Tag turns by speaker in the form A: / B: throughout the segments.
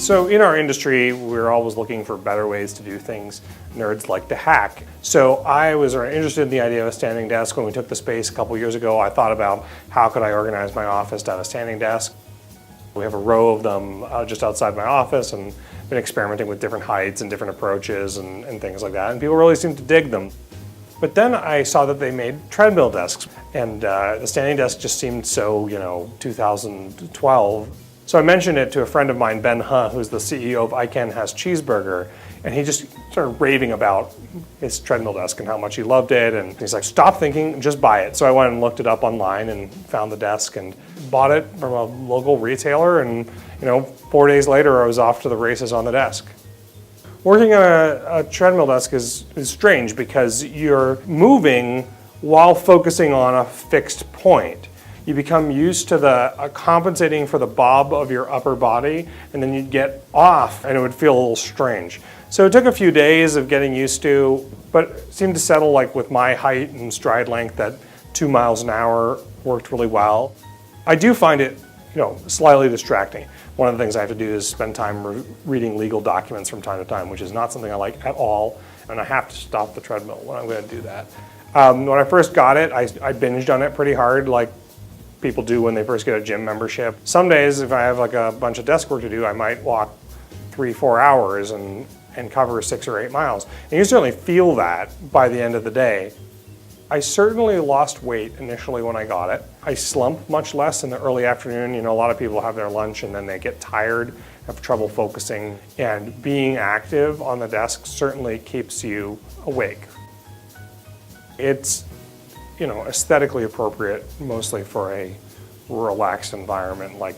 A: So in our industry, we're always looking for better ways to do things. Nerds like to hack. So I was interested in the idea of a standing desk. When we took the space a couple years ago, I thought about how could I organize my office to have a standing desk. We have a row of them just outside my office and been experimenting with different heights and different approaches and things like that. And people really seem to dig them. But then I saw that they made treadmill desks, and the standing desk just seemed so, 2012. So I mentioned it to a friend of mine, Ben Huh, who's the CEO of I Can Has Cheeseburger, and he just started raving about his treadmill desk and how much he loved it. And he's like, stop thinking, just buy it. So I went and looked it up online and found the desk and bought it from a local retailer. And 4 days later, I was off to the races on the desk. Working on a treadmill desk is strange because you're moving while focusing on a fixed point. You become used to compensating for the bob of your upper body, and then you'd get off and it would feel a little strange. So it took a few days of getting used to, but it seemed to settle like with my height and stride length that 2 miles an hour worked really well. I do find it, slightly distracting. One of the things I have to do is spend time reading legal documents from time to time, which is not something I like at all, and I have to stop the treadmill when I'm going to do that. When I first got it, I binged on it pretty hard, like people do when they first get a gym membership. Some days, if I have like a bunch of desk work to do, I might walk 3-4 hours and cover 6 or 8 miles. And you certainly feel that by the end of the day. I certainly lost weight initially when I got it. I slump much less in the early afternoon. A lot of people have their lunch and then they get tired, have trouble focusing, and being active on the desk certainly keeps you awake. It's aesthetically appropriate mostly for a relaxed environment like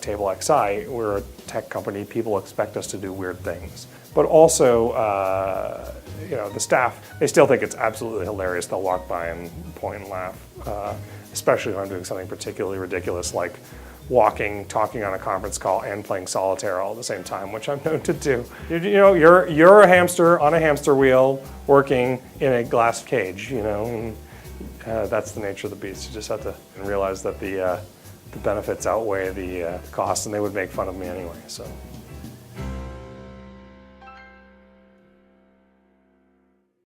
A: Table XI. We're a tech company, people expect us to do weird things. But also, the staff, they still think it's absolutely hilarious. They'll walk by and point and laugh, especially when I'm doing something particularly ridiculous like walking, talking on a conference call, and playing solitaire all at the same time, which I'm known to do. You're a hamster on a hamster wheel working in a glass cage, and that's the nature of the beast. You just have to realize that the benefits outweigh the costs, and they would make fun of me anyway. So.